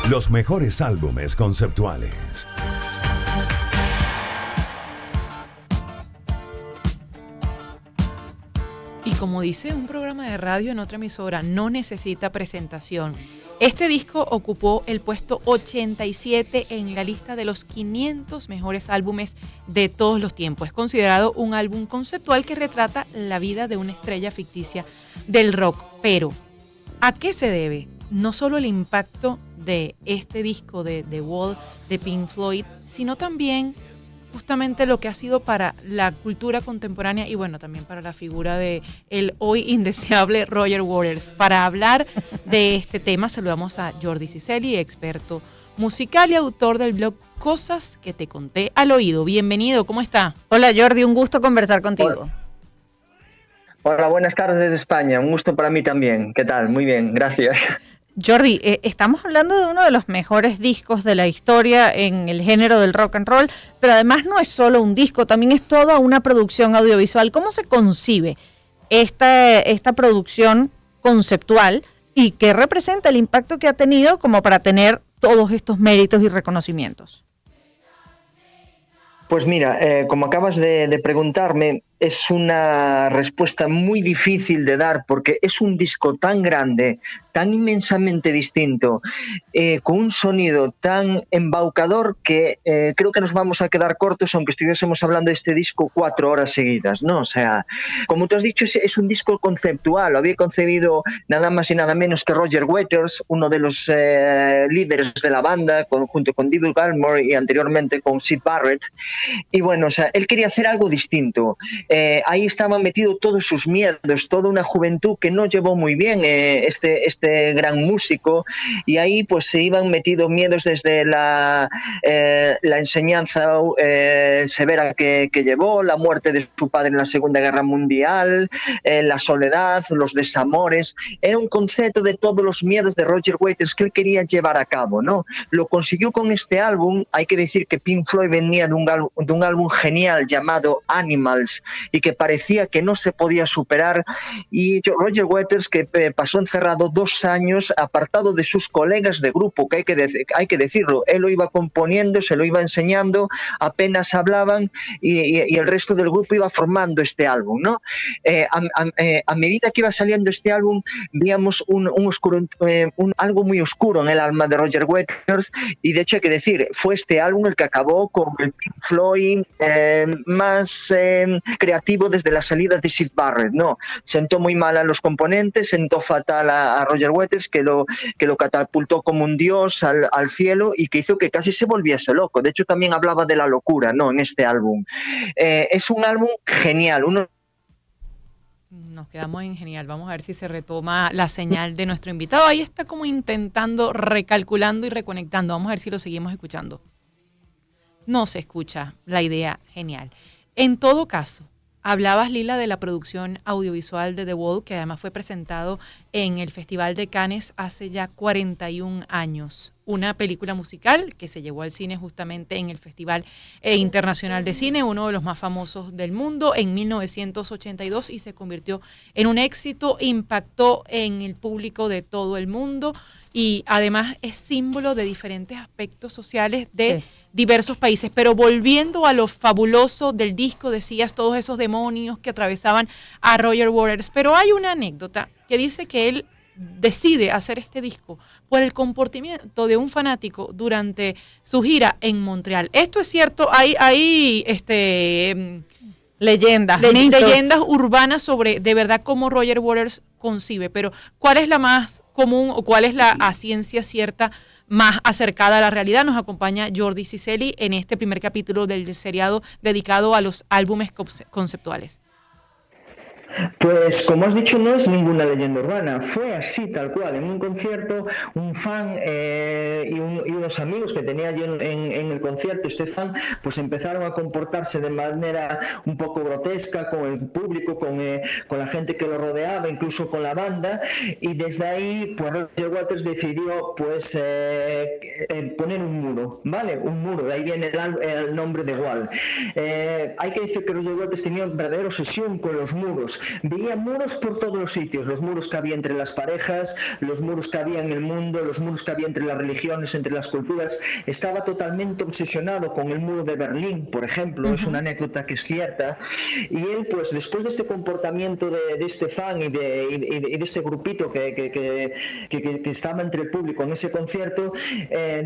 Los mejores álbumes conceptuales. Y como dice un programa de radio en otra emisora, no necesita presentación. Este disco ocupó el puesto 87 en la lista de los 500 mejores álbumes de todos los tiempos. Es considerado un álbum conceptual que retrata la vida de una estrella ficticia del rock. Pero, ¿a qué se debe? No solo el impacto de este disco de The Wall de Pink Floyd, sino también justamente lo que ha sido para la cultura contemporánea y bueno, también para la figura de el hoy indeseable Roger Waters. Para hablar de este tema saludamos a Jordi Ciceli, experto musical y autor del blog Cosas que te conté al oído. Bienvenido, ¿cómo está? Hola Jordi, un gusto conversar contigo. Hola, buenas tardes desde España, un gusto para mí también. ¿Qué tal? Muy bien, gracias. Jordi, estamos hablando de uno de los mejores discos de la historia en el género del rock and roll, pero además no es solo un disco, también es toda una producción audiovisual. ¿Cómo se concibe esta producción conceptual y qué representa el impacto que ha tenido como para tener todos estos méritos y reconocimientos? Pues mira, como acabas de preguntarme, es una respuesta muy difícil de dar porque es un disco tan grande, tan inmensamente distinto, con un sonido tan embaucador que creo que nos vamos a quedar cortos aunque estuviésemos hablando de este disco 4 horas seguidas, ¿no? O sea, como tú has dicho, es un disco conceptual, lo había concebido nada más y nada menos que Roger Waters, uno de los líderes de la banda, junto con David Gilmour y anteriormente con Syd Barrett. Y bueno, o sea, él quería hacer algo distinto. Ahí estaban metidos todos sus miedos, toda una juventud que no llevó muy bien este gran músico, y ahí pues se iban metidos miedos desde la enseñanza severa que llevó, la muerte de su padre en la Segunda Guerra Mundial, la soledad, los desamores. Era un concepto de todos los miedos de Roger Waters que él quería llevar a cabo, ¿no? Lo consiguió con este álbum. Hay que decir que Pink Floyd venía de un álbum genial llamado Animals y que parecía que no se podía superar, y Roger Waters, que pasó encerrado 2 años apartado de sus colegas de grupo, que hay que decirlo, él lo iba componiendo, se lo iba enseñando, apenas hablaban y el resto del grupo iba formando este álbum, ¿no? A medida que iba saliendo este álbum veíamos algo muy oscuro en el alma de Roger Waters, y de hecho hay que decir, fue este álbum el que acabó con el Pink Floyd más creativo desde la salida de Syd Barrett, ¿no? Sentó muy mal a los componentes, sentó fatal a Roger Waters, que lo catapultó como un dios al cielo y que hizo que casi se volviese loco. De hecho, también hablaba de la locura, ¿no? En este álbum. Es un álbum genial, Nos quedamos en genial. Vamos a ver si se retoma la señal de nuestro invitado. Ahí está como intentando, recalculando y reconectando. Vamos a ver si lo seguimos escuchando. No se escucha la idea, genial. En todo caso, hablabas, Lila, de la producción audiovisual de The Wall, que además fue presentado en el Festival de Cannes hace ya 41 años. Una película musical que se llevó al cine justamente en el Festival Internacional de Cine, uno de los más famosos del mundo, en 1982, y se convirtió en un éxito, impactó en el público de todo el mundo y además es símbolo de diferentes aspectos sociales de diversos países. Pero volviendo a lo fabuloso del disco, decías todos esos demonios que atravesaban a Roger Waters, pero hay una anécdota que dice que él decide hacer este disco por el comportamiento de un fanático durante su gira en Montreal. ¿Esto es cierto? Hay leyendas urbanas sobre de verdad cómo Roger Waters concibe, pero ¿cuál es la más común o cuál es la a ciencia cierta más acercada a la realidad? Nos acompaña Jordi Ciceli en este primer capítulo del seriado dedicado a los álbumes conceptuales. Pues como has dicho, no es ninguna leyenda urbana, fue así tal cual. En un concierto, un fan y unos amigos que tenía allí en el concierto, este fan, pues empezaron a comportarse de manera un poco grotesca con el público, con la gente que lo rodeaba, incluso con la banda, y desde ahí pues Roger Waters decidió pues poner un muro, ¿vale? Un muro, de ahí viene el nombre de Wall. Hay que decir que Roger Waters tenía una verdadera obsesión con los muros. muros. Veía muros por todos los sitios, los muros que había entre las parejas, los muros que había en el mundo, los muros que había entre las religiones, entre las culturas. Estaba totalmente obsesionado con el muro de Berlín, por ejemplo, es una anécdota que es cierta. Y él, pues después de este comportamiento de este fan y de este grupito que estaba entre el público en ese concierto,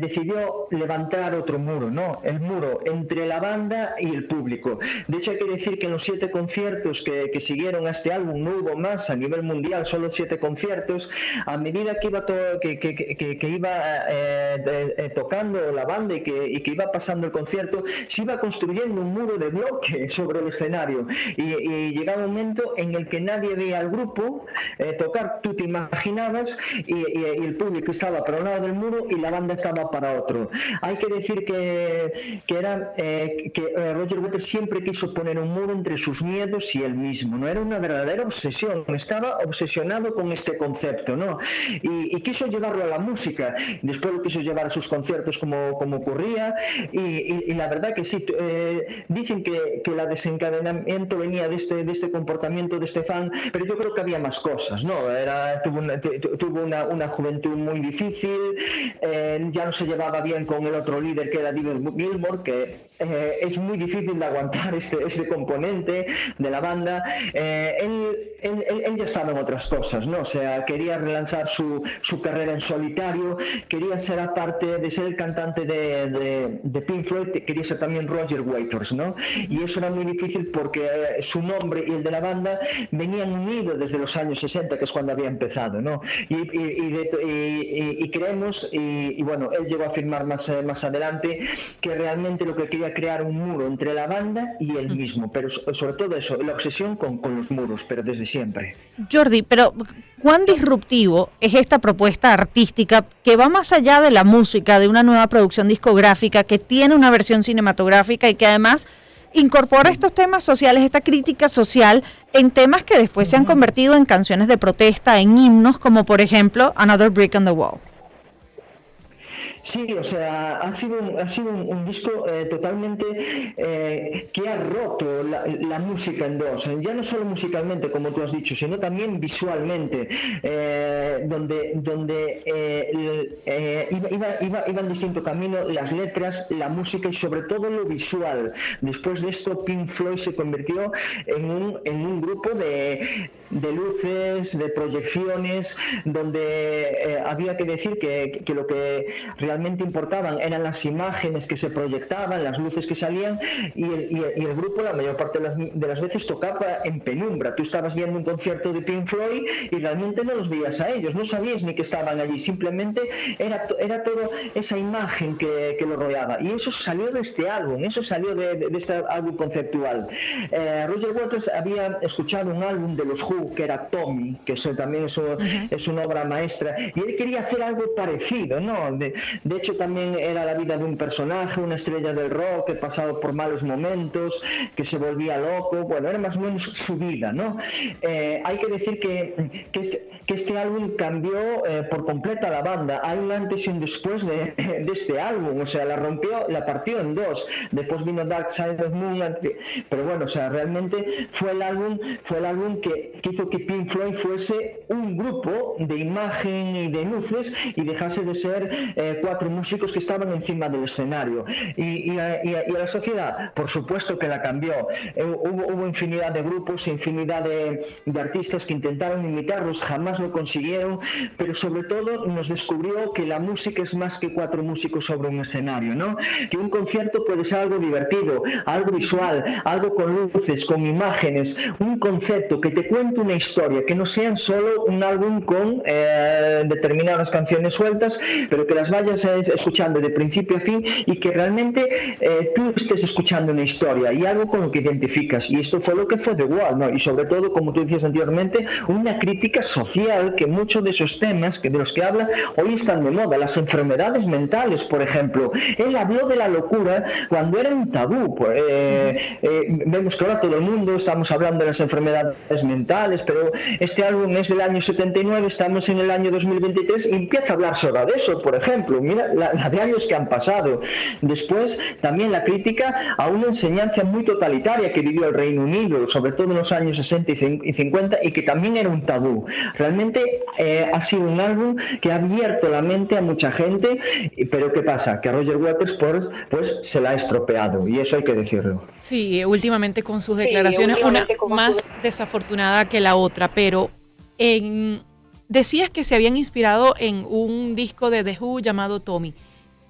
decidió levantar otro muro, ¿no? El muro entre la banda y el público. De hecho, hay que decir que en los 7 conciertos que siguieron a este álbum no hubo más a nivel mundial, solo 7 conciertos. A medida que iba tocando la banda y que iba pasando el concierto, se iba construyendo un muro de bloque sobre el escenario, y llegaba un momento en el que nadie veía al grupo tocar. Tú te imaginabas y el público estaba para un lado del muro y la banda estaba para otro. Hay que decir que Roger Waters siempre quiso poner un muro entre sus miedos y él mismo, no era una verdadera obsesión, estaba obsesionado con este concepto, ¿no? Y quiso llevarlo a la música, después lo quiso llevar a sus conciertos como ocurría, y la verdad que sí, dicen que el desencadenamiento venía de este comportamiento de este fan, pero yo creo que había más cosas, ¿no? Tuvo una juventud muy difícil, ya no se llevaba bien con el otro líder que era David Gilmour, que es muy difícil de aguantar este componente de la banda. Él ya estaba en otras cosas, ¿no? O sea, quería relanzar su carrera en solitario, quería ser, aparte de ser el cantante de Pink Floyd, quería ser también Roger Waters, ¿no? Y eso era muy difícil porque su nombre y el de la banda venían unidos desde los años 60, que es cuando había empezado, ¿no? Y creemos, y bueno, él llegó a afirmar más adelante que realmente lo que quería crear un muro entre la banda y él mismo, pero sobre todo eso, la obsesión con los muros, pero desde siempre. Jordi, pero ¿cuán disruptivo es esta propuesta artística que va más allá de la música, de una nueva producción discográfica, que tiene una versión cinematográfica y que además incorpora estos temas sociales, esta crítica social en temas que después se han convertido en canciones de protesta, en himnos, como por ejemplo Another Brick on the Wall? Sí, o sea, ha sido un disco totalmente que ha roto la música en dos, ya no solo musicalmente, como tú has dicho, sino también visualmente, donde iba en distinto camino las letras, la música y sobre todo lo visual. Después de esto, Pink Floyd se convirtió en un grupo de luces, de proyecciones, donde había que decir que lo que realmente importaban eran las imágenes que se proyectaban, las luces que salían, y el grupo la mayor parte de las veces tocaba en penumbra. Tú estabas viendo un concierto de Pink Floyd y realmente no los veías a ellos, no sabías ni que estaban allí, simplemente era toda esa imagen que lo rodeaba, y eso salió de este álbum, eso salió de este álbum conceptual. Roger Waters había escuchado un álbum de los Who que era Tommy, que eso también es una obra maestra, y él quería hacer algo parecido, ¿no? De hecho, también era la vida de un personaje, una estrella del rock que pasaba por malos momentos, que se volvía loco. Bueno, era más o menos su vida, ¿no? Hay que decir que este álbum cambió por completa la banda. Hay un antes y un después de este álbum, o sea, la partió en dos. Después vino Dark Side of the Moon, pero bueno, o sea, realmente fue el álbum que hizo que Pink Floyd fuese un grupo de imagen y de luces y dejase de ser 4 músicos que estaban encima del escenario. Y a la sociedad, por supuesto que la cambió. Hubo infinidad de grupos, infinidad de artistas que intentaron imitarlos, jamás lo consiguieron, pero sobre todo nos descubrió que la música es más que 4 músicos sobre un escenario, ¿no? Que un concierto puede ser algo divertido, algo visual, algo con luces, con imágenes, un concepto que te cuente una historia, que no sean solo un álbum con determinadas canciones sueltas, pero que las vayas escuchando de principio a fin y que realmente tú estés escuchando una historia y algo con lo que identificas. Y esto fue lo que fue The Wall, ¿no? Y sobre todo, como tú decías anteriormente, una crítica social, que muchos de esos temas de los que habla hoy están de moda. Las enfermedades mentales, por ejemplo. Él habló de la locura cuando era un tabú. Vemos que ahora todo el mundo estamos hablando de las enfermedades mentales, pero este álbum es del año 79, estamos en el año 2023 y empieza a hablarse ahora de eso, por ejemplo. mira la de años que han pasado. Después, también la crítica a una enseñanza muy totalitaria que vivió el Reino Unido, sobre todo en los años 60 y 50, y que también era un tabú. Realmente ha sido un álbum que ha abierto la mente a mucha gente, pero ¿qué pasa? Que Roger Waters pues se la ha estropeado, y eso hay que decirlo. Sí, últimamente con sus declaraciones, una más desafortunada que la otra, pero decías que se habían inspirado en un disco de The Who llamado Tommy.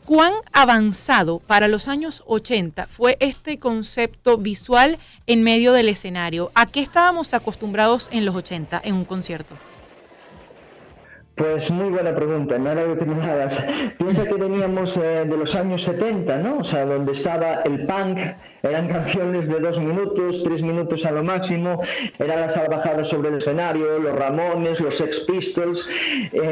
¿Cuán avanzado para los años 80 fue este concepto visual en medio del escenario? ¿A qué estábamos acostumbrados en los 80 en un concierto? Pues muy buena pregunta, no era determinadas. Piensa que veníamos de los años 70, ¿no? O sea, donde estaba el punk, eran canciones de 2 minutos, 3 minutos a lo máximo, eran las salvajadas sobre el escenario, los Ramones, los Sex Pistols,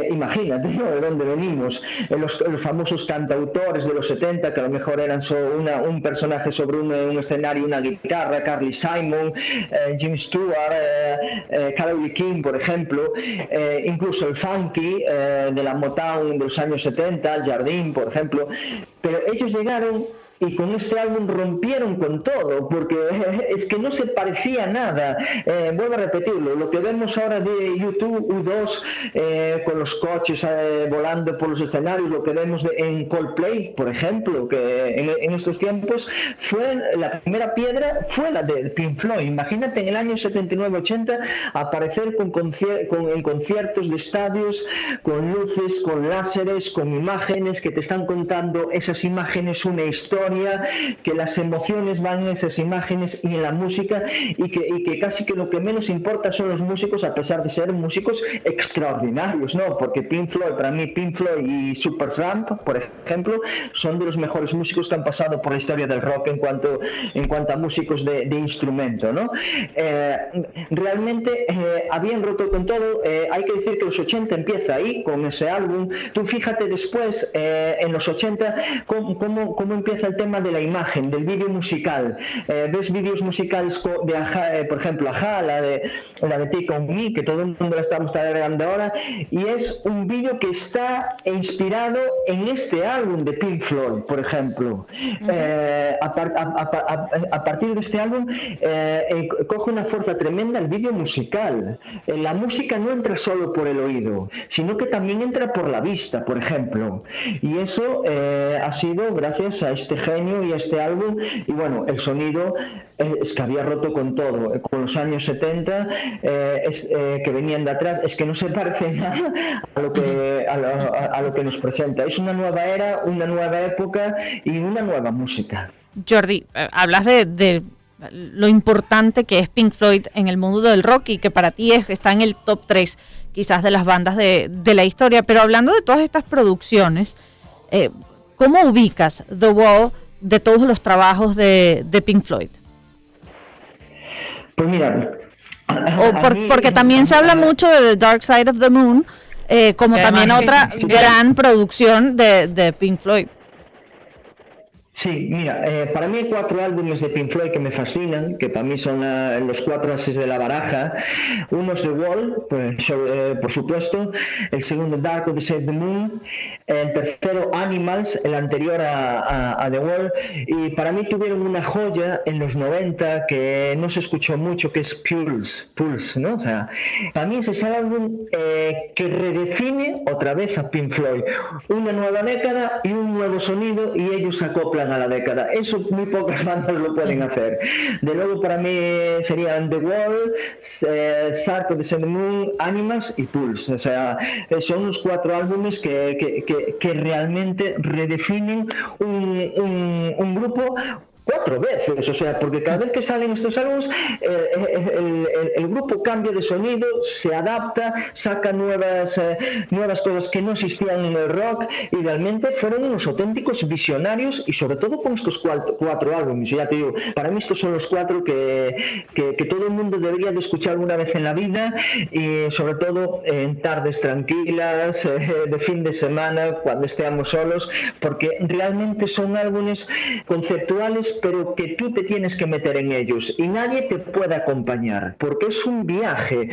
imagínate, ¿no? De dónde venimos. Los famosos cantautores de los 70, que a lo mejor eran un personaje sobre un escenario, una guitarra, Carly Simon, Jim Stewart, Carole King, por ejemplo, incluso el funk de la Motown de los años 70, Jardín, por ejemplo, pero ellos llegaron y con este álbum rompieron con todo, porque es que no se parecía a nada. Vuelvo a repetirlo, lo que vemos ahora de YouTube, U2, con los coches volando por los escenarios, lo que vemos en Coldplay, por ejemplo, que en estos tiempos la primera piedra fue la de Pink Floyd. Imagínate en el año 79-80 aparecer en conciertos de estadios, con luces, con láseres, con imágenes que te están contando esas imágenes una historia, que las emociones van en esas imágenes y en la música, y que casi que lo que menos importa son los músicos, a pesar de ser músicos extraordinarios, ¿no? Porque para mí Pink Floyd y Supertramp, por ejemplo, son de los mejores músicos que han pasado por la historia del rock en cuanto a músicos de instrumento, ¿no? Realmente habían roto con todo. Hay que decir que los 80 empieza ahí con ese álbum. Tú fíjate después en los 80 cómo empieza el tema de la imagen, del vídeo musical. Ves vídeos musicales de Ajá, por ejemplo, Ajá, la de Take On Me, que todo el mundo la estamos agregando ahora, y es un vídeo que está inspirado en este álbum de Pink Floyd, por ejemplo. A partir de este álbum coge una fuerza tremenda el vídeo musical. La música no entra solo por el oído, sino que también entra por la vista, por ejemplo. Y eso ha sido gracias a este genio y a este álbum. Y bueno, el sonido es que había roto con todo. Con los años 70 que venían de atrás, es que no se parece nada a lo que nos presenta. Es una nueva era, una nueva época y una nueva música. Jordi, hablas de lo importante que es Pink Floyd en el mundo del rock y que para ti está en el top 3 quizás de las bandas de la historia, pero hablando de todas estas producciones, ¿cómo ubicas The Wall de todos los trabajos de Pink Floyd? Pues mira, porque también se habla mucho de The Dark Side of the Moon, como también otra gran producción de Pink Floyd. Sí, mira, para mí hay 4 álbumes de Pink Floyd que me fascinan, que para mí son los 4 ases de la baraja. Uno es The Wall, pues, por supuesto. El segundo, Dark Side of the Moon. El tercero, Animals, el anterior a The Wall. Y para mí tuvieron una joya en los 90 que no se escuchó mucho, que es Pulse, ¿no? O sea, para mí es ese álbum que redefine otra vez a Pink Floyd. Una nueva década y un nuevo sonido, y ellos se acoplan a la década. Eso muy pocas bandas lo pueden hacer. De luego para mí serían The Wall, Dark of the Moon, Animals y Pulse. O sea, son los 4 álbumes que realmente redefinen un grupo 4 veces, o sea, porque cada vez que salen estos álbumes el grupo cambia de sonido, se adapta, saca nuevas cosas que no existían en el rock, y realmente fueron unos auténticos visionarios, y sobre todo con estos 4 álbumes. Ya te digo, para mí estos son los 4 que todo el mundo debería de escuchar alguna vez en la vida, y sobre todo en tardes tranquilas, de fin de semana, cuando estemos solos, porque realmente son álbumes conceptuales álbumes, pero que tú te tienes que meter en ellos y nadie te puede acompañar, porque es un viaje.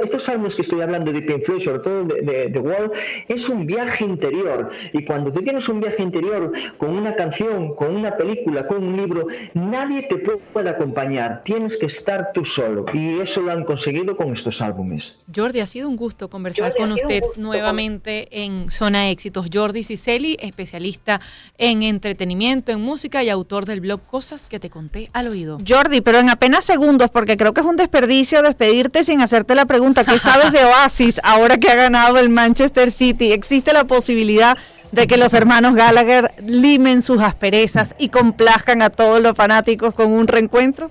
Estos álbumes que estoy hablando de Pink Floyd, sobre todo de The Wall, es un viaje interior, y cuando tú tienes un viaje interior con una canción, con una película, con un libro, nadie te puede acompañar, tienes que estar tú solo, y eso lo han conseguido con estos álbumes. Jordi, ha sido un gusto conversar con usted nuevamente en Zona Éxitos. Jordi Ciceli, especialista en entretenimiento, en música y autor del blog Cosas que te conté al oído. Jordi, pero en apenas segundos, porque creo que es un desperdicio despedirte sin hacerte la pregunta, ¿qué sabes de Oasis ahora que ha ganado el Manchester City? ¿Existe la posibilidad de que los hermanos Gallagher limen sus asperezas y complazcan a todos los fanáticos con un reencuentro?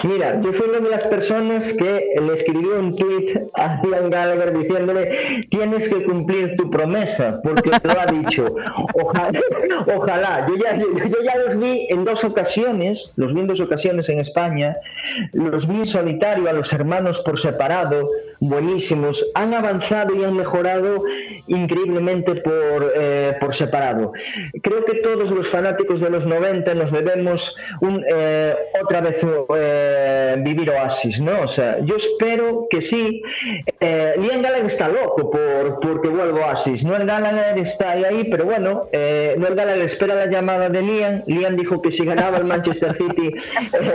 Mira, yo fui una de las personas que le escribió un tweet a Liam Gallagher diciéndole: tienes que cumplir tu promesa, porque lo ha dicho. Ojalá. Yo ya los vi en dos ocasiones, en España, los vi en solitario, a los hermanos por separado, buenísimos, han avanzado y han mejorado increíblemente por separado. Creo que todos los fanáticos de los 90 nos debemos otra vez vivir Oasis, ¿no? O sea, yo espero que sí. Liam Gallagher está loco porque vuelva Oasis. Noel Gallagher está ahí, pero bueno, Noel Gallagher espera la llamada de Liam. Liam dijo que si ganaba el Manchester City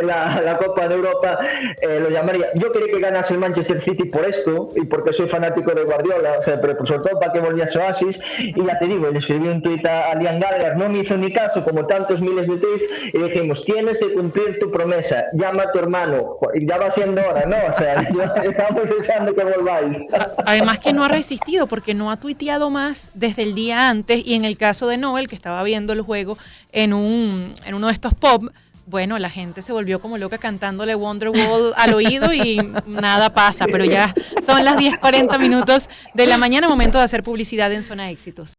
la Copa de Europa, lo llamaría. Yo quería que ganase el Manchester City por esto y porque soy fanático de Guardiola, o sea, pero sobre todo para que volviese Oasis. Y ya te digo, le escribí un tuit a Liam Gallagher, no me hizo ni caso, como tantos miles de tweets, y dijimos: tienes que cumplir tu promesa, llama a tu hermano, ya va siendo hora, ¿no? O sea, estamos deseando que volváis. Además que no ha resistido, porque no ha tuiteado más desde el día antes, y en el caso de Noel, que estaba viendo el juego en uno de estos pubs, bueno, la gente se volvió como loca cantándole Wonderwall al oído y nada pasa, pero ya son las 10:40 de la mañana, momento de hacer publicidad en Zona Éxitos.